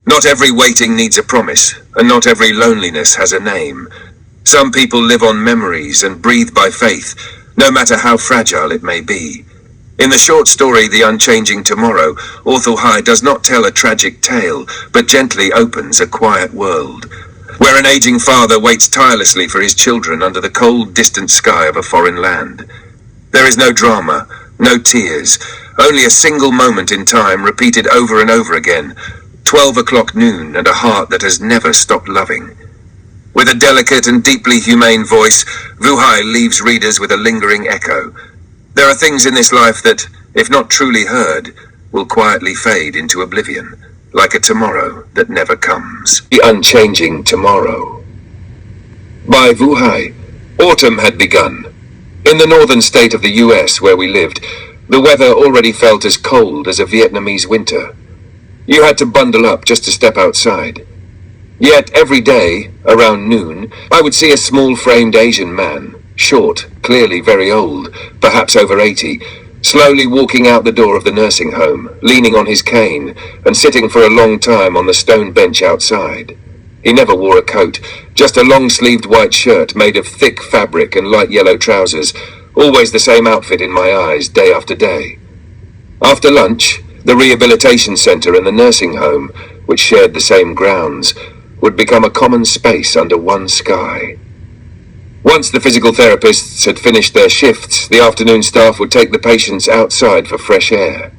Not every waiting needs a promise, and not every loneliness has a name. Some people live on memories and breathe by faith, no matter how fragile it may be. In the short story, The Unchanging Tomorrow, Author High does not tell a tragic tale, but gently opens a quiet world, where an aging father waits tirelessly for his children under the cold, distant sky of a foreign land. There is no drama, no tears, only a single moment in time repeated over and over again, 12 o'clock noon, and a heart that has never stopped loving. With a delicate and deeply humane voice, Vu Hai leaves readers with a lingering echo. There are things in this life that, if not truly heard, will quietly fade into oblivion, like a tomorrow that never comes. The Unchanging Tomorrow. By Vu Hai. Autumn had begun. In the northern state of the US where we lived, the weather already felt as cold as a Vietnamese winter. You had to bundle up just to step outside. Yet every day, around noon, I would see a small-framed Asian man, short, clearly very old, perhaps over 80, slowly walking out the door of the nursing home, leaning on his cane, and sitting for a long time on the stone bench outside. He never wore a coat, just a long-sleeved white shirt made of thick fabric and light yellow trousers, always the same outfit in my eyes, day after day. After lunch, the rehabilitation center and the nursing home, which shared the same grounds, would become a common space under one sky. Once the physical therapists had finished their shifts, the afternoon staff would take the patients outside for fresh air.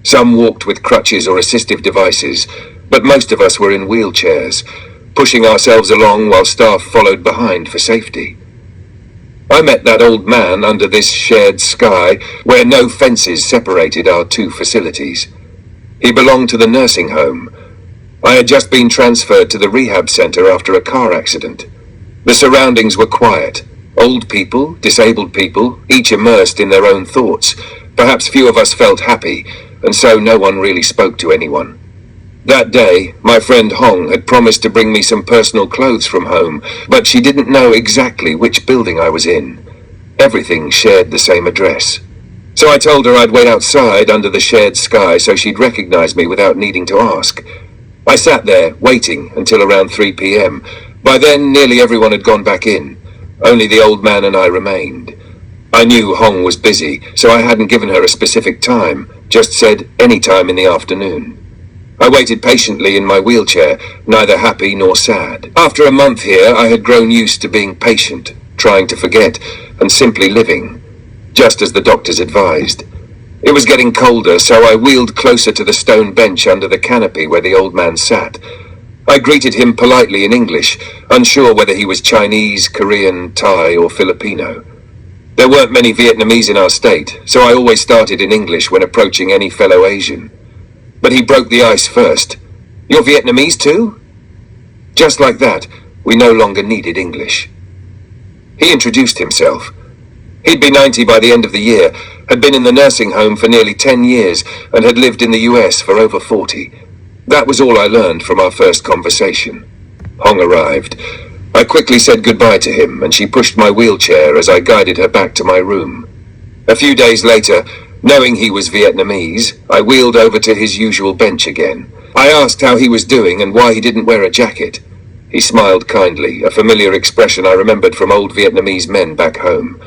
Some walked with crutches or assistive devices, but most of us were in wheelchairs, pushing ourselves along while staff followed behind for safety. I met that old man under this shared sky where no fences separated our two facilities. He belonged to the nursing home. I had just been transferred to the rehab center after a car accident. The surroundings were quiet. Old people, disabled people, each immersed in their own thoughts. Perhaps few of us felt happy, and so no one really spoke to anyone. That day, my friend Hong had promised to bring me some personal clothes from home, but she didn't know exactly which building I was in. Everything shared the same address. So I told her I'd wait outside under the shared sky so she'd recognize me without needing to ask. I sat there, waiting until around 3 p.m. By then, nearly everyone had gone back in. Only the old man and I remained. I knew Hong was busy, so I hadn't given her a specific time, just said any time in the afternoon. I waited patiently in my wheelchair, neither happy nor sad. After a month here, I had grown used to being patient, trying to forget, and simply living, just as the doctors advised. It was getting colder, so I wheeled closer to the stone bench under the canopy where the old man sat. I greeted him politely in English, unsure whether he was Chinese, Korean, Thai, or Filipino. There weren't many Vietnamese in our state, so I always started in English when approaching any fellow Asian. But he broke the ice first. "You're Vietnamese too?" Just like that, we no longer needed English. He introduced himself. He'd be 90 by the end of the year, had been in the nursing home for nearly 10 years, and had lived in the US for over 40. That was all I learned from our first conversation. Hong arrived. I quickly said goodbye to him, and she pushed my wheelchair as I guided her back to my room. A few days later, knowing he was Vietnamese, I wheeled over to his usual bench again. I asked how he was doing and why he didn't wear a jacket. He smiled kindly, a familiar expression I remembered from old Vietnamese men back home.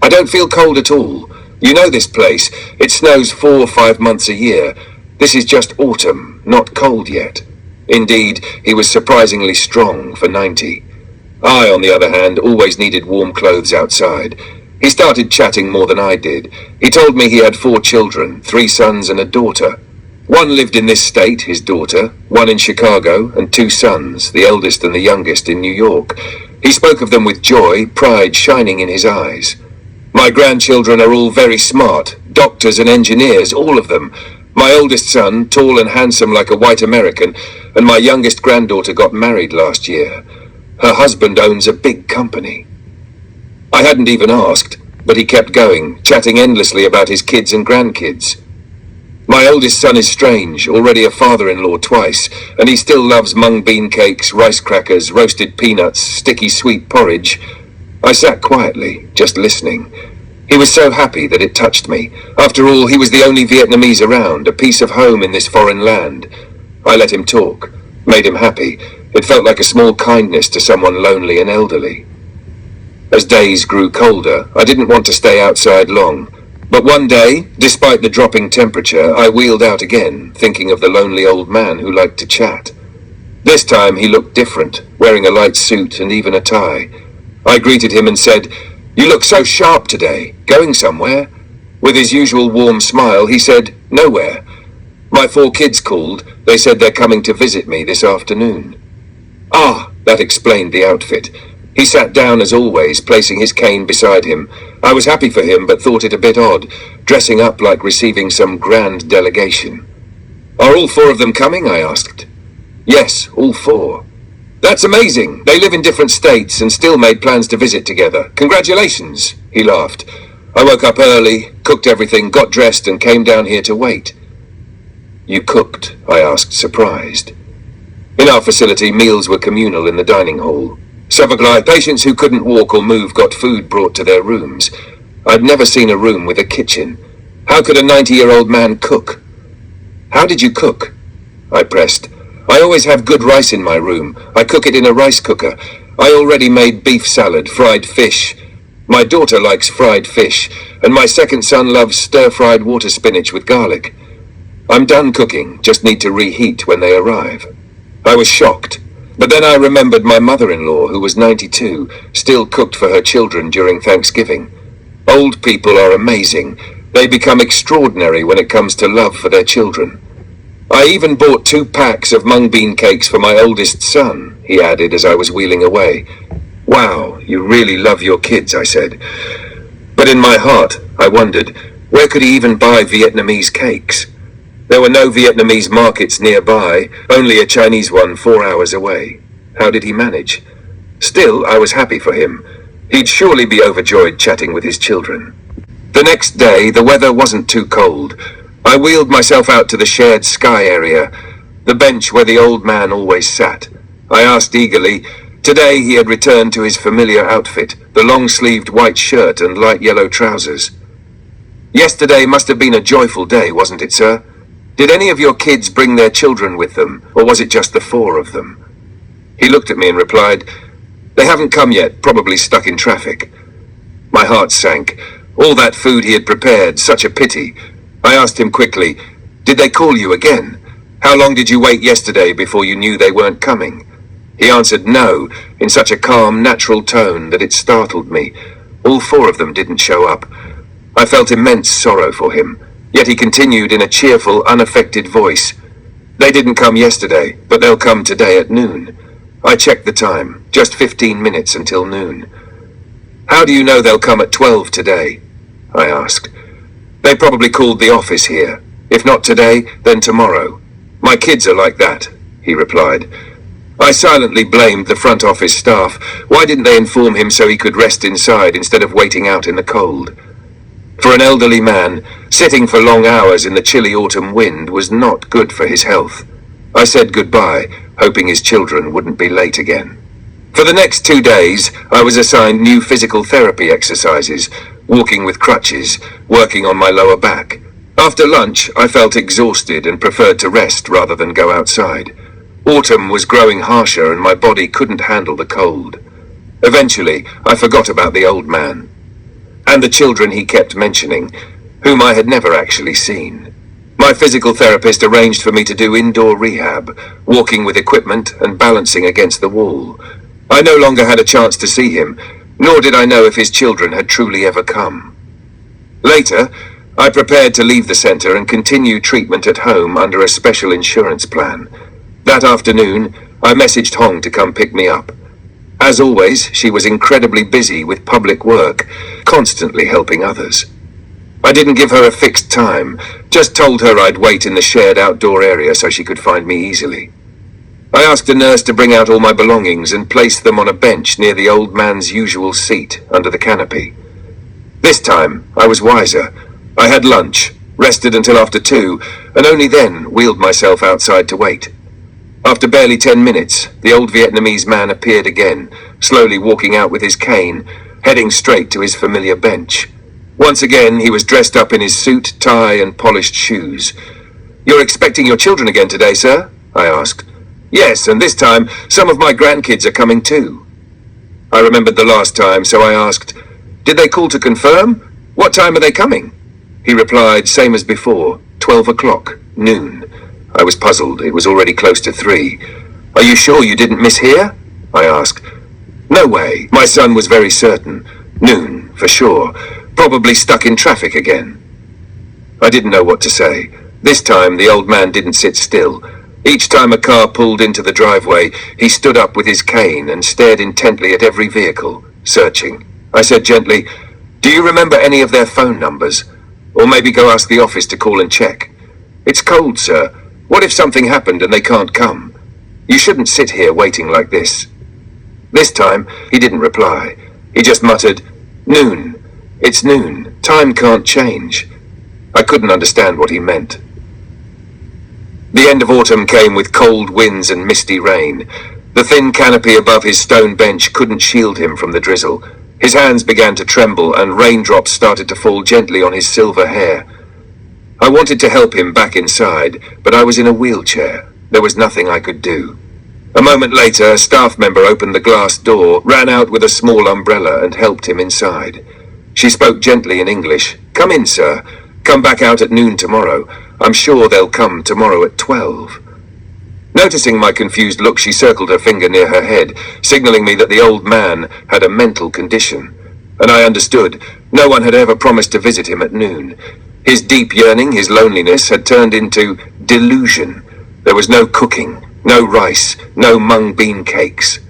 "I don't feel cold at all. You know this place. It snows 4 or 5 months a year. This is just autumn, not cold yet." Indeed, he was surprisingly strong for 90. I, on the other hand, always needed warm clothes outside. He started chatting more than I did. He told me he had 4 children, 3 sons and a daughter. One lived in this state, his daughter, one in Chicago, and 2 sons, the eldest and the youngest, in New York. He spoke of them with joy, pride shining in his eyes. "My grandchildren are all very smart, doctors and engineers, all of them. My oldest son, tall and handsome like a white American, and my youngest granddaughter got married last year. Her husband owns a big company." I hadn't even asked, but he kept going, chatting endlessly about his kids and grandkids. "My oldest son is strange, already a father-in-law twice, and he still loves mung bean cakes, rice crackers, roasted peanuts, sticky sweet porridge." I sat quietly, just listening. He was so happy that it touched me. After all, he was the only Vietnamese around, a piece of home in this foreign land. I let him talk, made him happy. It felt like a small kindness to someone lonely and elderly. As days grew colder, I didn't want to stay outside long. But one day, despite the dropping temperature, I wheeled out again, thinking of the lonely old man who liked to chat. This time he looked different, wearing a light suit and even a tie. I greeted him and said, "You look so sharp today. Going somewhere?" With his usual warm smile, he said, "Nowhere. My 4 kids called. They said they're coming to visit me this afternoon." Ah, that explained the outfit. He sat down as always, placing his cane beside him. I was happy for him, but thought it a bit odd, dressing up like receiving some grand delegation. "Are all 4 of them coming?" I asked. "Yes, all 4. "That's amazing. They live in different states and still made plans to visit together. Congratulations," he laughed. I woke up early, cooked everything, got dressed and came down here to wait. "You cooked?" I asked, surprised. In our facility, meals were communal in the dining hall. Sovaglai, patients who couldn't walk or move got food brought to their rooms. I'd never seen a room with a kitchen. How could a 90-year-old man cook? "How did you cook?" I pressed. "I always have good rice in my room. I cook it in a rice cooker. I already made beef salad, fried fish. My daughter likes fried fish, and my second son loves stir-fried water spinach with garlic. I'm done cooking, just need to reheat when they arrive." I was shocked, but then I remembered my mother-in-law, who was 92, still cooked for her children during Thanksgiving. Old people are amazing. They become extraordinary when it comes to love for their children. "I even bought 2 packs of mung bean cakes for my oldest son," he added as I was wheeling away. "Wow, you really love your kids," I said. But in my heart, I wondered, where could he even buy Vietnamese cakes? There were no Vietnamese markets nearby, only a Chinese one 4 hours away. How did he manage? Still, I was happy for him. He'd surely be overjoyed chatting with his children. The next day, the weather wasn't too cold. I wheeled myself out to the shared sky area, the bench where the old man always sat. I asked eagerly. Today he had returned to his familiar outfit, the long-sleeved white shirt and light yellow trousers. "Yesterday must have been a joyful day, wasn't it, sir? Did any of your kids bring their children with them, or was it just the 4 of them?" He looked at me and replied, "They haven't come yet, probably stuck in traffic." My heart sank. All that food he had prepared, such a pity. I asked him quickly, "Did they call you again? How long did you wait yesterday before you knew they weren't coming?" He answered no, in such a calm, natural tone that it startled me. All 4 of them didn't show up. I felt immense sorrow for him, yet he continued in a cheerful, unaffected voice. "They didn't come yesterday, but they'll come today at noon." I checked the time, just 15 minutes until noon. "How do you know they'll come at 12 today?" I asked. "They probably called the office here. If not today, then tomorrow. My kids are like that," he replied. I silently blamed the front office staff. Why didn't they inform him so he could rest inside instead of waiting out in the cold? For an elderly man, sitting for long hours in the chilly autumn wind was not good for his health. I said goodbye, hoping his children wouldn't be late again. For the next 2 days, I was assigned new physical therapy exercises, walking with crutches, working on my lower back. After lunch, I felt exhausted and preferred to rest rather than go outside. Autumn was growing harsher and my body couldn't handle the cold. Eventually, I forgot about the old man and the children he kept mentioning, whom I had never actually seen. My physical therapist arranged for me to do indoor rehab, walking with equipment and balancing against the wall. I no longer had a chance to see him, nor did I know if his children had truly ever come. Later, I prepared to leave the center and continue treatment at home under a special insurance plan. That afternoon, I messaged Hong to come pick me up. As always, she was incredibly busy with public work, constantly helping others. I didn't give her a fixed time, just told her I'd wait in the shared outdoor area so she could find me easily. I asked a nurse to bring out all my belongings and place them on a bench near the old man's usual seat under the canopy. This time, I was wiser. I had lunch, rested until after 2, and only then wheeled myself outside to wait. After barely 10 minutes, the old Vietnamese man appeared again, slowly walking out with his cane, heading straight to his familiar bench. Once again, he was dressed up in his suit, tie, and polished shoes. "You're expecting your children again today, sir?" I asked. Yes, and this time some of my grandkids are coming too. I remembered the last time, so I asked, did they call to confirm? What time are they coming? He replied, same as before, 12 o'clock, noon. I was puzzled. It was already close to 3. Are you sure you didn't mishear? I asked. No way. My son was very certain. Noon, for sure. Probably stuck in traffic again. I didn't know what to say. This time, the old man didn't sit still. Each time a car pulled into the driveway, he stood up with his cane and stared intently at every vehicle, searching. I said gently, do you remember any of their phone numbers? Or maybe go ask the office to call and check. It's cold, sir. What if something happened and they can't come? You shouldn't sit here waiting like this. This time, he didn't reply. He just muttered, noon. It's noon. Time can't change. I couldn't understand what he meant. The end of autumn came with cold winds and misty rain. The thin canopy above his stone bench couldn't shield him from the drizzle. His hands began to tremble and raindrops started to fall gently on his silver hair. I wanted to help him back inside, but I was in a wheelchair. There was nothing I could do. A moment later, a staff member opened the glass door, ran out with a small umbrella and helped him inside. She spoke gently in English. Come in, sir. Come back out at noon tomorrow. I'm sure they'll come tomorrow at 12. Noticing my confused look, she circled her finger near her head, signaling me that the old man had a mental condition. And I understood. No one had ever promised to visit him at noon. His deep yearning, his loneliness, had turned into delusion. There was no cooking, no rice, no mung bean cakes.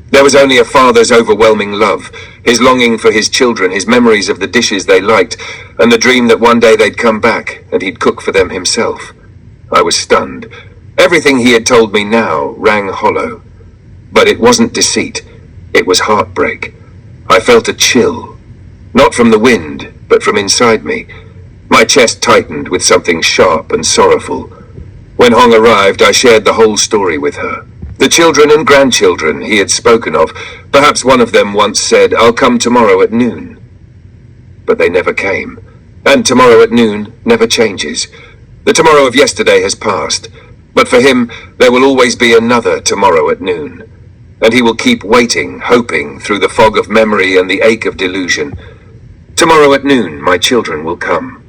There was only a father's overwhelming love, his longing for his children, his memories of the dishes they liked, and the dream that one day they'd come back and he'd cook for them himself. I was stunned. Everything he had told me now rang hollow. But it wasn't deceit. It was heartbreak. I felt a chill. Not from the wind, but from inside me. My chest tightened with something sharp and sorrowful. When Hong arrived, I shared the whole story with her. The children and grandchildren he had spoken of. Perhaps one of them once said, I'll come tomorrow at noon. But they never came. And tomorrow at noon never changes. The tomorrow of yesterday has passed. But for him, there will always be another tomorrow at noon. And he will keep waiting, hoping, through the fog of memory and the ache of delusion. Tomorrow at noon, my children will come.